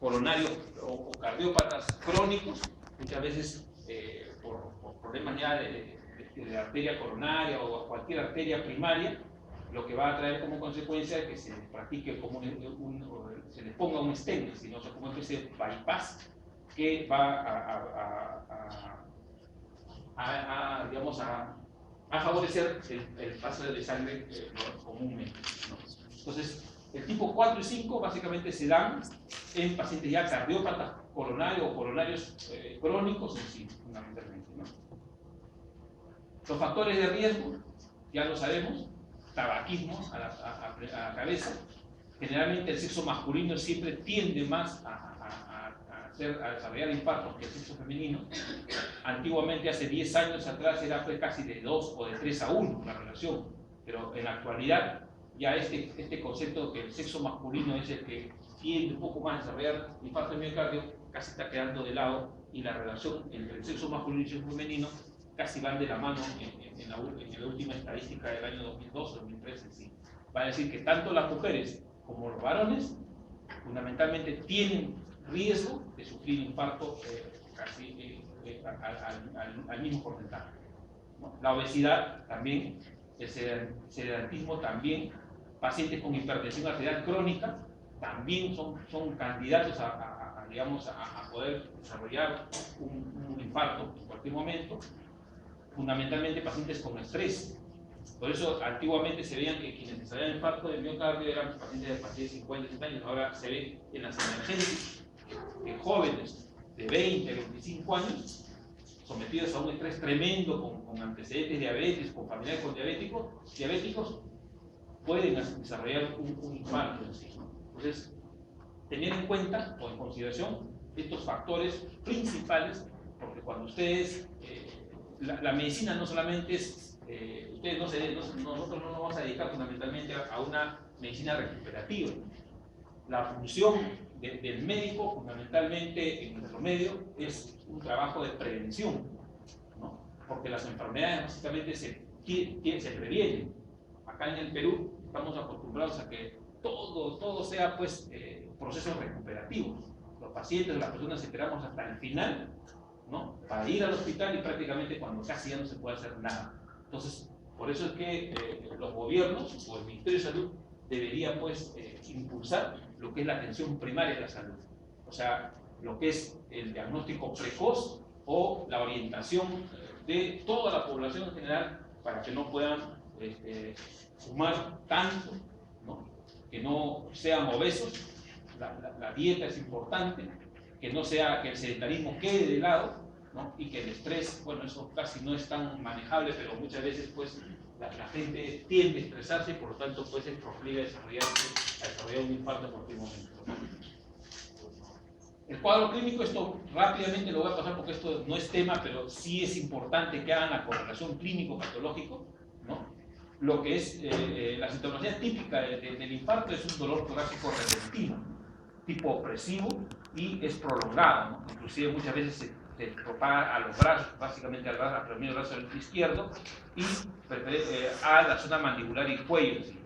coronarios o cardiópatas crónicos, muchas veces por problemas ya de arteria coronaria o cualquier arteria primaria, lo que va a traer como consecuencia que se practique como se le ponga un stent, sino o sea, como una especie de bypass que va digamos, a favorecer el paso de sangre comúnmente, ¿no? Entonces, el tipo 4 y 5 básicamente se dan en pacientes ya cardiópatas coronarios o coronarios crónicos en sí, fundamentalmente, ¿no? Los factores de riesgo, ya lo sabemos, tabaquismo a la cabeza. Generalmente el sexo masculino siempre tiende más a desarrollar infartos que el sexo femenino. Antiguamente, hace 10 años atrás, era pues casi de 2 o de 3 a 1 la relación, pero en la actualidad ya este concepto que el sexo masculino es el que tiende un poco más a desarrollar infarto de miocardio casi está quedando de lado, y la relación entre el sexo masculino y el sexo femenino casi van de la mano en la última estadística del año 2012-2013. Sí. Va a decir que tanto las mujeres como los varones fundamentalmente tienen riesgo de sufrir infarto casi al mismo porcentaje, ¿no? La obesidad también, el sedentarismo también, pacientes con hipertensión arterial crónica también son candidatos digamos, a poder desarrollar un infarto en cualquier momento. Fundamentalmente pacientes con estrés. Por eso antiguamente se veían que quienes desarrollaban infarto de miocardio eran pacientes de partir de 50, 60 años. Ahora se ve en las emergencias que jóvenes de 20, 25 años sometidos a un estrés tremendo con antecedentes de diabetes, con familiares con diabéticos, pueden desarrollar un infarto en sí, ¿no? Entonces, tener en cuenta o en consideración estos factores principales, porque cuando ustedes, la medicina no solamente es, nosotros no nos vamos a dedicar fundamentalmente a una medicina recuperativa. La función del médico fundamentalmente en nuestro medio es un trabajo de prevención, ¿no? Porque las enfermedades básicamente se previenen. Acá en el Perú estamos acostumbrados a que todo sea pues procesos recuperativos. Los pacientes, las personas esperamos hasta el final, ¿no? Para ir al hospital y prácticamente cuando casi ya no se puede hacer nada. Entonces, por eso es que los gobiernos o el Ministerio de Salud debería pues impulsar lo que es la atención primaria de la salud. O sea, lo que es el diagnóstico precoz o la orientación de toda la población en general para que no puedan fumar tanto, ¿no? Que no sean obesos. La dieta es importante, que no sea que el sedentarismo quede de lado, ¿no? Y que el estrés, bueno, eso casi no es tan manejable, pero muchas veces pues la gente tiende a estresarse y por lo tanto pues es proclive a desarrollar un infarto en cualquier momento, ¿no? El cuadro clínico, esto rápidamente lo voy a pasar porque esto no es tema, pero sí es importante que hagan la correlación clínico-patológico, ¿no? Lo que es la sintomatología típica del infarto es un dolor torácico repentino, tipo opresivo, y es prolongado, ¿no? Inclusive muchas veces se propaga a los brazos, básicamente al primer brazo izquierdo, y a la zona mandibular y cuello. ¿Sí?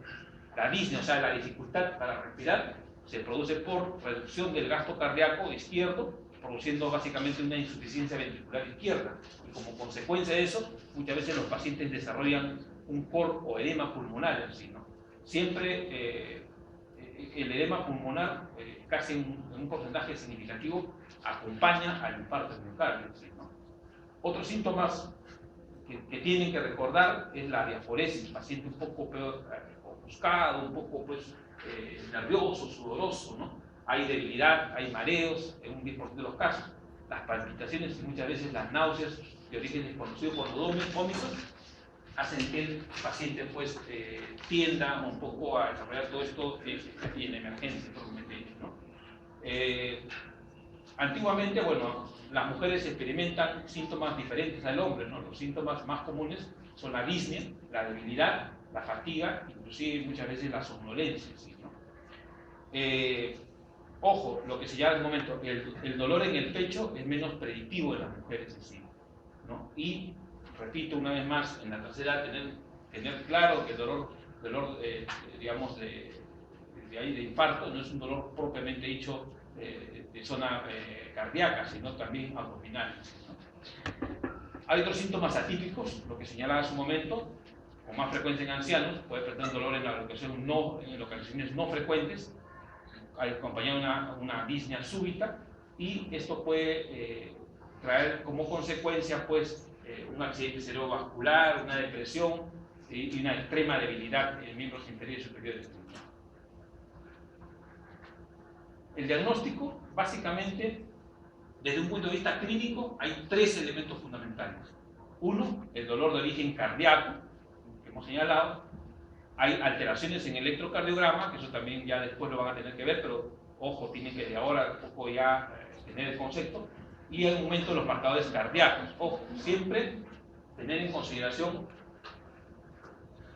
La disnea, o sea, la dificultad para respirar, se produce por reducción del gasto cardíaco izquierdo, produciendo básicamente una insuficiencia ventricular izquierda. Y como consecuencia de eso, muchas veces los pacientes desarrollan un cor o edema pulmonar en sí, ¿no? Siempre el edema pulmonar, casi en un porcentaje significativo, acompaña al infarto de miocardio, ¿sí, no? Otros síntomas que tienen que recordar es la diaforesis, paciente un poco peor, ofuscado, un poco pues, nervioso, sudoroso, ¿no? Hay debilidad, hay mareos en un 10% de los casos. Las palpitaciones y muchas veces las náuseas de origen desconocido por los vómitos hacen que el paciente pues, tienda un poco a desarrollar todo esto y en emergencia, ¿no? Antiguamente, bueno, las mujeres experimentan síntomas diferentes al hombre, ¿no? Los síntomas más comunes son la disnea, la debilidad, la fatiga, inclusive muchas veces la somnolencia, ¿sí, no? Ojo, lo que se llama en el momento, el dolor en el pecho es menos predictivo de las mujeres en sí, ¿no? Y repito una vez más, en la tercera tener claro que el dolor digamos, de infarto no es un dolor propiamente dicho zona cardíaca, sino también abdominales, ¿no? Hay otros síntomas atípicos, lo que señalaba hace un momento, con más frecuencia en ancianos, puede presentar dolor en localizaciones no frecuentes, acompañado de una disnea súbita, y esto puede traer como consecuencia pues, un accidente cerebrovascular, una depresión y una extrema debilidad en miembros inferiores y superiores. El diagnóstico, básicamente, desde un punto de vista clínico, hay tres elementos fundamentales. Uno, el dolor de origen cardíaco, que hemos señalado. Hay alteraciones en el electrocardiograma, que eso también ya después lo van a tener que ver, pero ojo, tienen que de ahora un poco ya tener el concepto. Y el aumento de los marcadores cardíacos. Ojo, siempre tener en consideración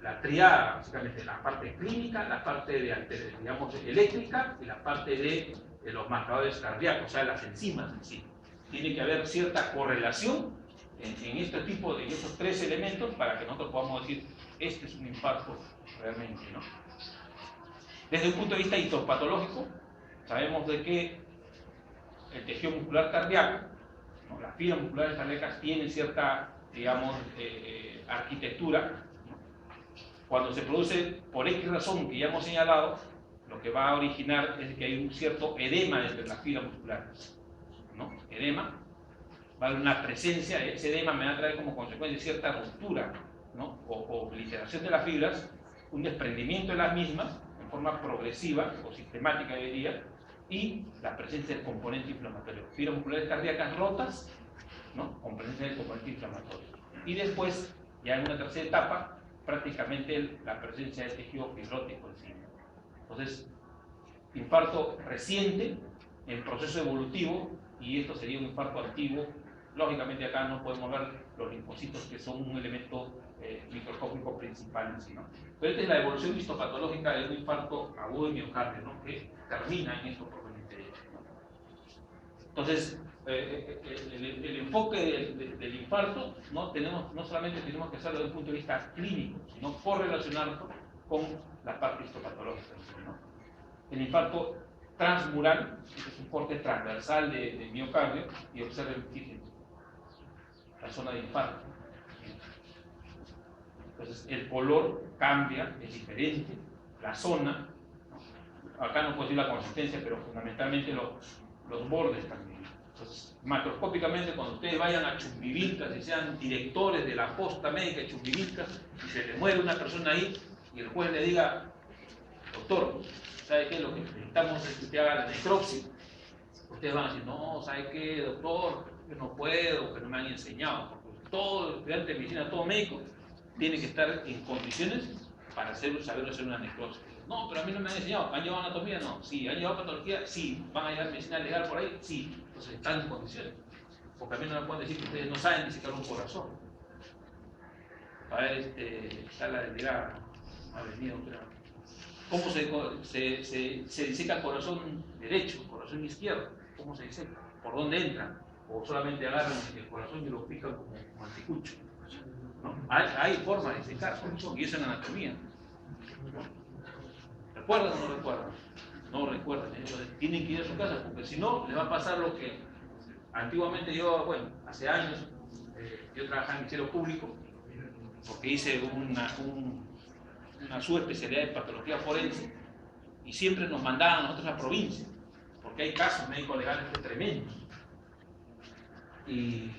la triada, básicamente la parte clínica, la parte de digamos, eléctrica y la parte de los marcadores cardíacos, o sea, las enzimas en sí. Tiene que haber cierta correlación en este tipo de estos tres elementos para que nosotros podamos decir, este es un infarto realmente, ¿no? Desde un punto de vista histopatológico, sabemos de que el tejido muscular cardíaco, ¿no? Las fibras musculares cardíacas tienen cierta, digamos, arquitectura. Cuando se produce por X razón que ya hemos señalado, lo que va a originar es que hay un cierto edema entre las fibras musculares, ¿no? Edema, va a haber una presencia, ese edema me va a traer como consecuencia cierta ruptura, ¿no? o obliteración de las fibras, un desprendimiento de las mismas en forma progresiva o sistemática, yo diría, y la presencia del componente inflamatorio. Fibras musculares cardíacas rotas, ¿no? Con presencia del componente inflamatorio. Y después, ya en una tercera etapa, prácticamente la presencia del tejido fibrótico encima. Entonces, infarto reciente, en proceso evolutivo, y esto sería un infarto activo. Lógicamente acá no podemos ver los linfocitos, que son un elemento microscópico principal en sí, ¿no? Pero esta es la evolución histopatológica de un infarto agudo de miocardio, ¿no? Que termina en esto propiamente dicho, ¿no? Entonces, el enfoque del infarto, ¿no? No solamente tenemos que hacerlo desde un punto de vista clínico, sino correlacionarlo con la parte histopatológica, ¿no? El infarto transmural, es un corte transversal de miocardio, y observen, fíjense, la zona de infarto. Entonces, el color cambia, es diferente, la zona, ¿no? Acá no puedo decir la consistencia, pero fundamentalmente los bordes también. Entonces, macroscópicamente, cuando ustedes vayan a Chumbivilcas y sean directores de la posta médica de Chumbivilcas y se les muere una persona ahí y el juez le diga, doctor, ¿sabe qué? Lo que necesitamos es que usted haga la necropsia. Ustedes van a decir, no, ¿sabe qué, doctor? Yo no puedo, que no me han enseñado. Porque todo estudiante de medicina, todo médico, tiene que estar en condiciones para saber hacer una necropsia. No, pero a mí no me han enseñado. ¿Han llevado anatomía? No. Sí. ¿Han llevado patología? Sí. ¿Van a llevar medicina legal por ahí? Sí. Entonces están en condiciones. Porque a mí no me pueden decir que ustedes no saben disecar un corazón. A ver, está la delegada, ha venido, creo. ¿Cómo se diseca el corazón derecho, el corazón izquierdo? ¿Cómo se diseca? ¿Por dónde entra? ¿O solamente agarran el corazón y lo pican como anticucho? ¿No? Hay formas de disecar, y eso en anatomía. ¿Recuerdan o no recuerdan? No recuerdan. Entonces, tienen que ir a su casa, porque si no, les va a pasar lo que antiguamente yo, bueno, hace años, yo trabajaba en el Ministerio Público, porque hice una subespecialidad de patología forense, y siempre nos mandaban a nosotros a la provincia, porque hay casos médicos legales tremendos. Y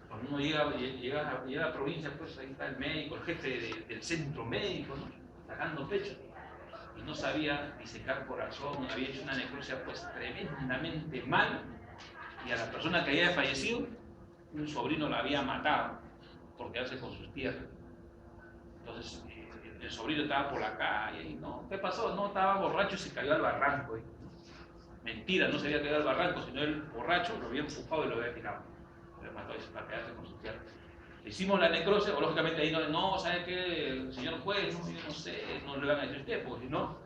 cuando uno llega a la provincia, pues ahí está el médico, el jefe del centro médico, ¿no? Sacando pecho, y no sabía disecar corazón, había hecho una necropsia pues tremendamente mal, y a la persona que había fallecido, un sobrino la había matado por quedarse con sus tierras. Entonces el sobrino estaba por la calle y no, ¿qué pasó? No, estaba borracho y se cayó al barranco. Mentira, no se había caído al barranco, sino el borracho lo había empujado y lo había tirado. Lo mató para quedarse con sus tierras. Hicimos la necropsia, o lógicamente ahí no, ¿sabe qué? El señor juez, no, yo no sé, no le van a decir a usted, porque si no,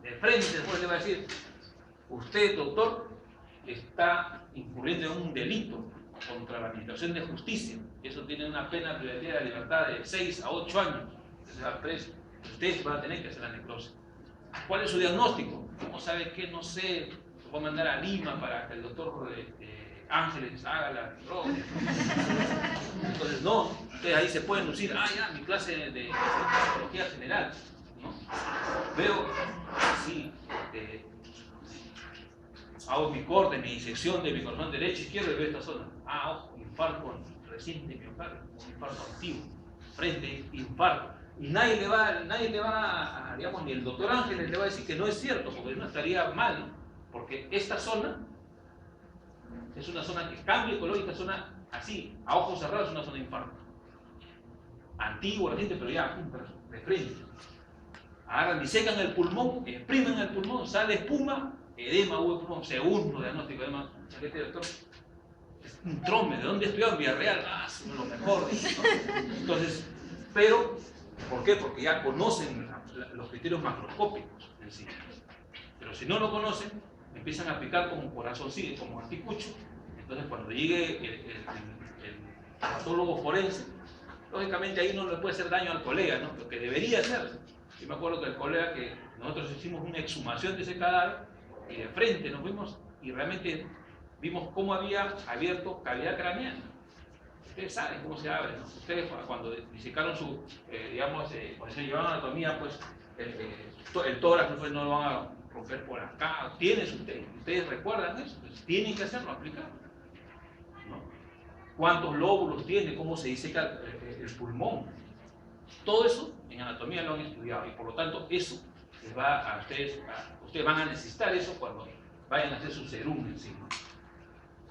de frente el juez le va a decir, usted, doctor, está incurriendo en un delito contra la administración de justicia. Eso tiene una pena privativa de libertad de 6 a 8 años. Se va preso. Ustedes van a tener que hacer la necropsia. ¿Cuál es su diagnóstico? ¿Cómo sabe que? No sé. voy a mandar a Lima para que el doctor Ángeles haga la fibrosis. Entonces, no, ustedes ahí se pueden lucir, ya, mi clase de psicología general, ¿no? Veo, sí, hago mi corte, mi disección de mi corazón derecho, izquierdo y veo esta zona. Ojo, infarto reciente de miocardio, un infarto activo, frente, infarto. Y nadie le va a, digamos, ni el doctor Ángeles le va a decir que no es cierto, porque no estaría mal, ¿no? Porque esta zona es una zona que cambia de color y esta zona, así, a ojos cerrados, es una zona de infarto. Antiguo, reciente, pero ya, de frente. Agarran, disecan el pulmón, exprimen el pulmón, sale espuma, edema, pulmón, segundo diagnóstico, edema. Este doctor es un trombe, ¿de dónde estudió? En Villarreal, es lo mejor, ¿no? Entonces, pero, ¿por qué? Porque ya conocen los criterios macroscópicos en sí. Pero si no lo conocen, empiezan a picar como corazoncillo, como anticucho. Entonces, cuando llegue el patólogo forense, lógicamente ahí no le puede hacer daño al colega, ¿no? Lo que debería hacer. Yo me acuerdo que el colega, que nosotros hicimos una exhumación de ese cadáver y de frente nos vimos y realmente vimos cómo había abierto cavidad craneana. Ustedes saben cómo se abre, ¿no? Ustedes cuando disecaron su, digamos, cuando se llevaban anatomía, pues el tórax pues, no lo van a romper por acá. Tienen ustedes recuerdan eso, pues, tienen que hacerlo, aplicarlo, ¿no? ¿Cuántos lóbulos tiene? ¿Cómo se diseca el pulmón? Todo eso en anatomía lo han estudiado y por lo tanto eso les va a ustedes van a necesitar eso cuando vayan a hacer su serum encima.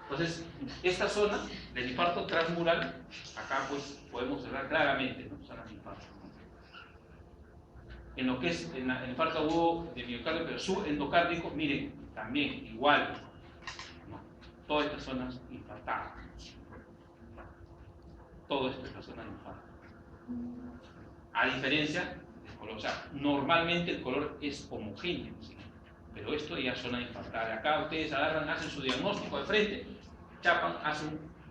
Entonces, esta zona del infarto transmural, acá pues podemos observar claramente, ¿no? Zona de infarto, ¿no? En lo que es el infarto agudo de miocardio, pero subendocárdico, miren, también igual, ¿no? Todas estas zonas infartadas. Todo esto es la zona de infarto. A diferencia del color, o sea, normalmente el color es homogéneo, ¿sí? Pero esto ya es zona infartada. Acá ustedes agarran, hacen su diagnóstico de frente, chapan,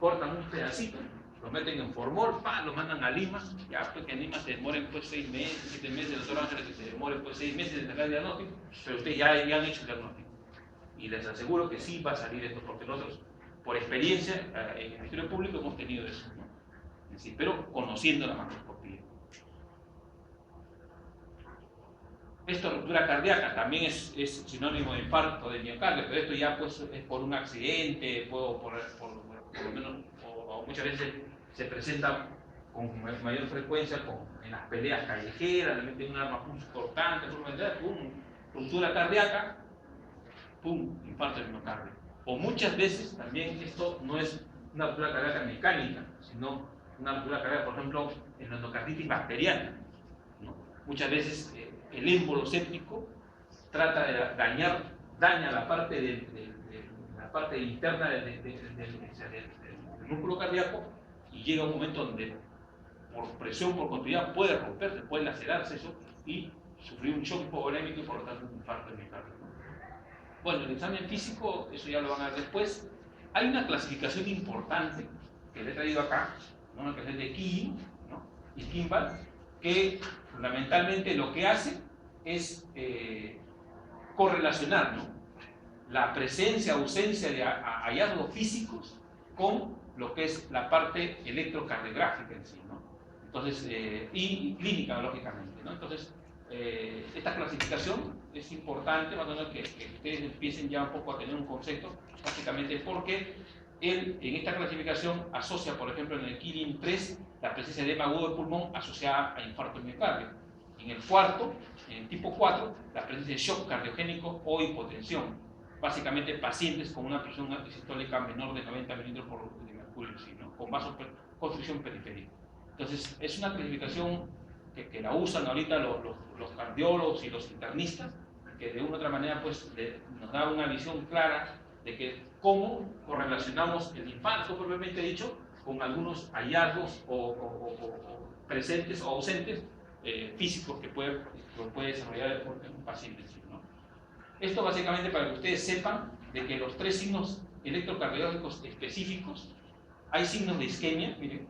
cortan un pedacito, lo meten en formol, lo mandan a Lima, ya pues que en Lima se demoren pues 6 meses, 7 meses, el doctor Ángeles que se demore pues 6 meses en sacar el diagnóstico, pero ustedes ya han hecho el diagnóstico. Y les aseguro que sí va a salir esto, porque nosotros, por experiencia, en el Ministerio Público hemos tenido eso, ¿no? Sí, pero conociendo la macroscopía. Esto, ruptura cardíaca, también es sinónimo de infarto de miocardio, pero esto ya pues es por un accidente, por lo menos, o muchas veces se presenta con mayor frecuencia en las peleas callejeras, le meten un arma cortante, pum, ruptura cardíaca, pum, infarto de miocardio. O muchas veces también esto no es una ruptura cardíaca mecánica, sino una ruptura cardíaca, por ejemplo, en la endocarditis bacteriana, ¿no? Muchas veces el émbolo séptico trata de daña la parte la parte interna del músculo cardíaco y llega un momento donde por presión, por continuidad puede romperse, puede lacerarse eso y sufrir un shock hipovolémico y por lo tanto un infarto de miocardio. Bueno, el examen físico, eso ya lo van a ver después. Hay una clasificación importante que le he traído acá, ¿no? Una clasificación de Keane, ¿no? Y Kimball, que fundamentalmente lo que hace es correlacionar, ¿no? La presencia, ausencia de hallazgos físicos con lo que es la parte electrocardiográfica en sí, ¿no? Entonces, y clínica, lógicamente, ¿no? Entonces, esta clasificación es importante, más o menos que ustedes empiecen ya un poco a tener un concepto, básicamente porque él en esta clasificación asocia, por ejemplo, en el Kirin 3, la presencia de edema agudo del pulmón asociada a infarto de miocardio. En el cuarto, en el tipo 4, la presencia de shock cardiogénico o hipotensión. Básicamente pacientes con una presión sistólica menor de 90 milímetros por de mercurio, ¿sí? ¿No? Con vasoconstricción periférica. Entonces, es una clasificación que la usan ahorita los cardiólogos y los internistas, que de una u otra manera pues, nos da una visión clara de que cómo correlacionamos el infarto, propiamente dicho, con algunos hallazgos o presentes o ausentes físicos que puede desarrollar un paciente, ¿no? Esto básicamente para que ustedes sepan de que los 3 signos electrocardiológicos específicos, hay signos de isquemia, miren,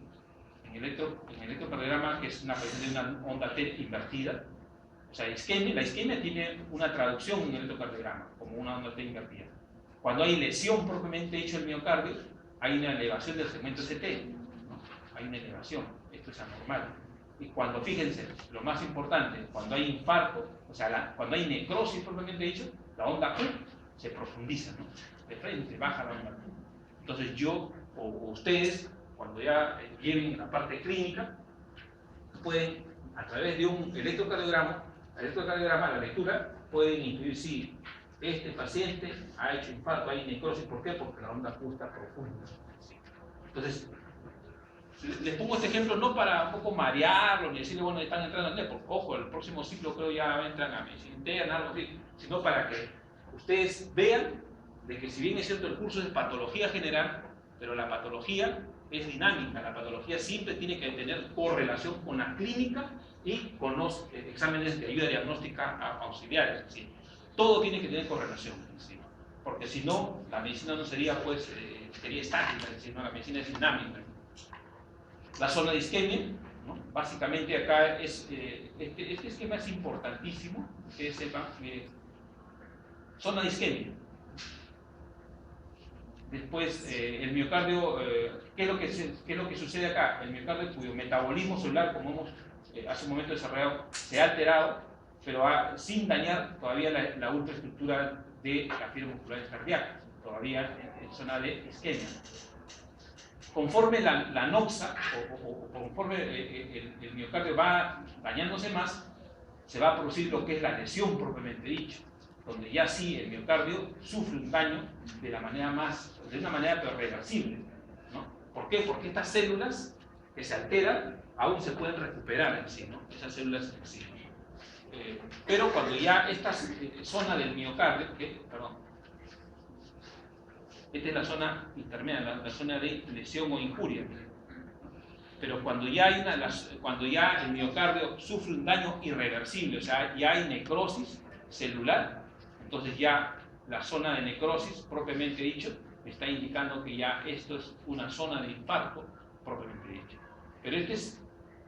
en el electrocardiograma, que es una presencia de una onda T invertida. O sea, la isquemia tiene una traducción en el electrocardiograma, como una onda T invertida. Cuando hay lesión propiamente dicho del miocardio, hay una elevación del segmento ST, ¿no? Hay una elevación, esto es anormal. Y cuando, fíjense, lo más importante, cuando hay infarto, o sea, cuando hay necrosis propiamente dicho, la onda Q se profundiza, ¿no? De frente, baja la onda Q. Entonces yo, o ustedes, cuando ya lleven la parte clínica, pueden, a través de un electrocardiograma, la lectura, pueden incluir si este paciente ha hecho infarto, hay necrosis. ¿Por qué? Porque la onda Q está profunda. Entonces, les pongo este ejemplo no para un poco marearlo ni decirle, bueno, están entrando en porque, ojo, el próximo ciclo creo ya entran a medicina interna, algo así, sino para que ustedes vean de que si bien es cierto el curso es patología general, pero la patología es dinámica, la patología siempre tiene que tener correlación con la clínica y con los exámenes de ayuda diagnóstica auxiliares, es decir, todo tiene que tener correlación, ¿sí? Porque si no, la medicina no sería, pues, sería estática, es decir, no, la medicina es dinámica. La zona de isquemia, ¿no? Básicamente acá es, este esquema es importantísimo, que sepan, zona de isquemia. Después, el miocardio, ¿qué es lo que sucede acá? El miocardio, cuyo metabolismo celular, como hemos hace un momento desarrollado, se ha alterado, pero sin dañar todavía la ultraestructura de las fibras musculares cardíacas, todavía en zona de isquemia. Conforme la noxa, o conforme el miocardio va dañándose más, se va a producir lo que es la lesión propiamente dicho, donde ya sí el miocardio sufre un daño de una manera pero reversible, ¿no? ¿Por qué? Porque estas células que se alteran aún se pueden recuperar en sí, ¿no? Esas células en sí. Pero cuando ya esta zona del miocardio, esta es la zona intermedia, la zona de lesión o injuria. Pero cuando ya el miocardio sufre un daño irreversible, o sea, ya hay necrosis celular, entonces ya la zona de necrosis, propiamente dicho, está indicando que ya esto es una zona de infarto, propiamente dicho. Pero este es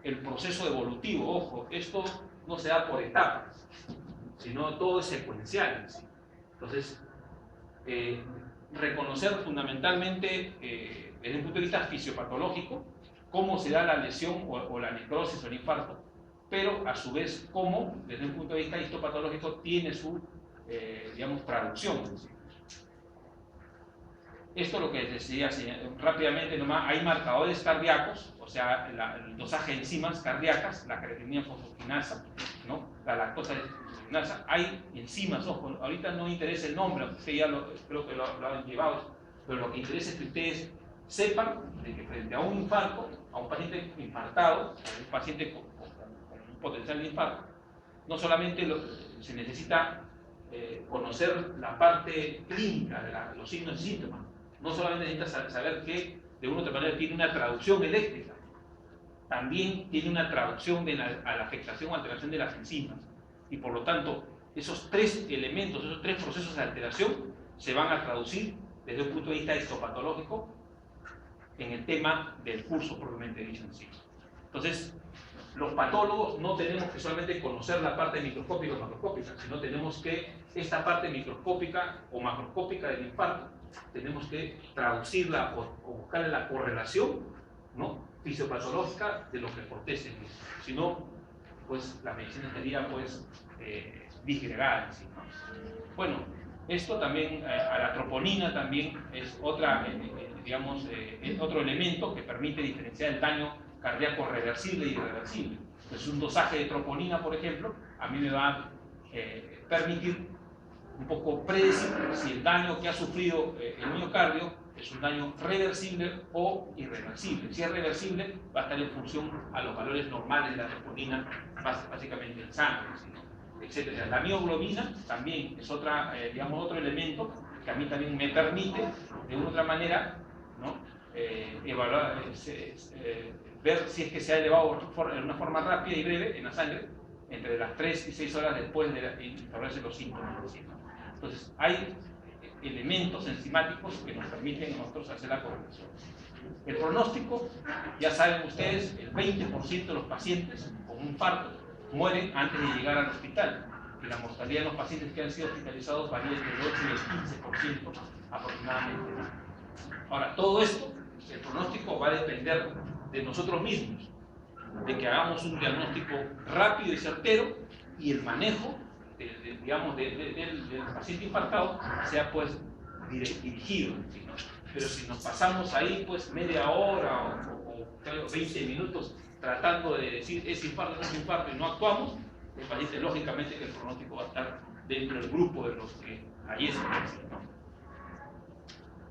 el proceso evolutivo, ojo, esto no se da por etapas, sino todo es secuencial. ¿Sí? Entonces, reconocer fundamentalmente, desde un punto de vista fisiopatológico, cómo se da la lesión o la necrosis o el infarto, pero a su vez cómo, desde un punto de vista histopatológico, tiene su, digamos, traducción. Esto es lo que decía rápidamente nomás, hay marcadores cardíacos, o sea, el dosaje de enzimas cardíacas, la creatinina fosfokinasa, ¿no? La lactosa desfosfokinasa, hay enzimas, ojo, ahorita no interesa el nombre, ustedes ya creo que lo han llevado, pero lo que interesa es que ustedes sepan de que frente a un infarto, a un paciente infartado, a un paciente con un potencial de infarto, no solamente se necesita conocer la parte clínica de los signos y síntomas, no solamente necesita saber que de una u otra manera tiene una traducción eléctrica, también tiene una traducción a la afectación o alteración de las enzimas. Y por lo tanto, esos tres elementos, esos tres procesos de alteración se van a traducir desde un punto de vista histopatológico en el tema del curso propiamente dicho en sí. Entonces, los patólogos no tenemos que solamente conocer la parte microscópica o macroscópica, sino tenemos que esta parte microscópica o macroscópica del infarto, tenemos que traducirla o buscarle la correlación, ¿no?, fisiopatológica de lo que acontece. Si no, pues la medicina estaría, pues, disgregada en sí, ¿no? Bueno, esto también, a la troponina también es otra, digamos, otro elemento que permite diferenciar el daño cardíaco reversible y irreversible. Entonces, un dosaje de troponina, por ejemplo, a mí me va a permitir un poco predecir si el daño que ha sufrido el miocardio es un daño reversible o irreversible. Si es reversible, va a estar en función a los valores normales de la troponina, básicamente en sangre, ¿no?, etc. La mioglobina también es otra, digamos, otro elemento que a mí también me permite, de una u otra manera, ¿no?, evaluar, ver si es que se ha elevado en una forma rápida y breve en la sangre entre las 3 y 6 horas después de instaurarse los síntomas, ¿no? Entonces, hay elementos enzimáticos que nos permiten a nosotros hacer la correlación. El pronóstico, ya saben ustedes, el 20% de los pacientes con un infarto mueren antes de llegar al hospital. que la mortalidad en los pacientes que han sido hospitalizados varía entre el 8 y el 15% aproximadamente. Ahora, todo esto, el pronóstico va a depender de nosotros mismos, de que hagamos un diagnóstico rápido y certero y el manejo del paciente infartado sea pues dirigido, ¿no? Pero si nos pasamos ahí pues media hora o 20 minutos tratando de decir es infarto, no es infarto y no actuamos, el paciente lógicamente que el pronóstico va a estar dentro del grupo de los que fallecen, ¿no?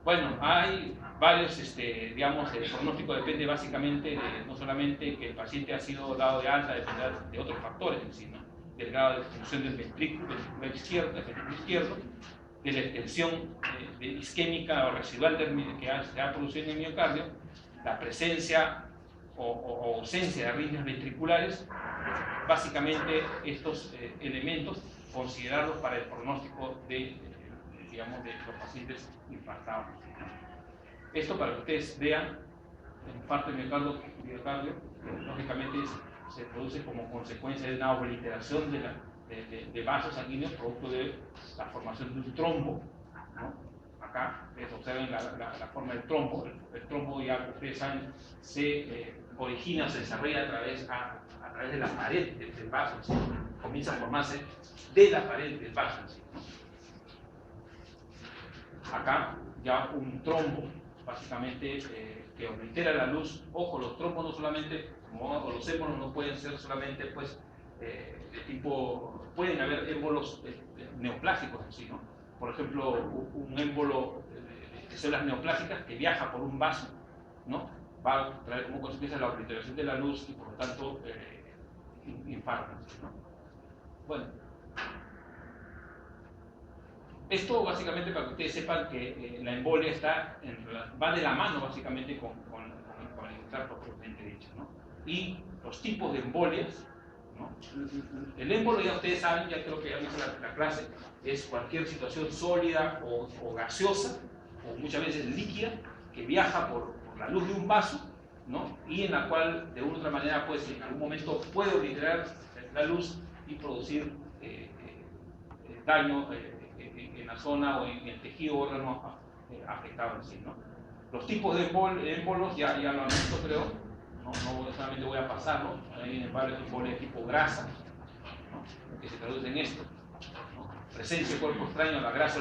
Bueno, hay varios, digamos, el pronóstico depende básicamente de no solamente que el paciente ha sido dado de alta, depende de otros factores en sí, ¿no? Del grado de función del ventrículo izquierdo, de la extensión isquémica o residual que se ha producido en el miocardio, la presencia o ausencia de arritmias ventriculares, básicamente estos elementos considerarlos para el pronóstico de los pacientes infartados. Esto para que ustedes vean, el infarto de miocardio lógicamente se produce como consecuencia de una obliteración de vasos sanguíneos producto de la formación de un trombo, ¿no? Acá ustedes observen la forma del trombo. El trombo, ya ustedes saben, se origina, se desarrolla a través de la pared del vaso, ¿sí? Comienza a formarse de la pared del vaso, ¿sí? Acá ya un trombo, básicamente, que oblitera la luz. Ojo, los trombos no solamente, como los émbolos no pueden ser solamente, pues, de tipo, pueden haber émbolos neoplásicos en sí, ¿no? Por ejemplo, un émbolo de células neoplásicas que viaja por un vaso, ¿no? Va a traer como consecuencia la obliteración de la luz y por lo tanto infarto, ¿no? Bueno, esto básicamente para que ustedes sepan que la embolia va de la mano básicamente con el infarto propiamente dicho, ¿no? Y los tipos de embolias, ¿no? El émbolo ya ustedes saben, ya creo que ya visto la clase, es cualquier situación sólida o gaseosa o muchas veces líquida que viaja por la luz de un vaso, ¿no? Y en la cual de una u otra manera pues en algún momento puede obliterar la luz y producir daño en la zona o en el tejido órgano afectado en sí, ¿no? Los tipos de émbolos ya lo han visto, creo, no solamente voy a pasarlo. Hay varios embolias tipo grasa, ¿no? Que se traducen en esto, ¿no? Presencia de cuerpo extraño a la grasa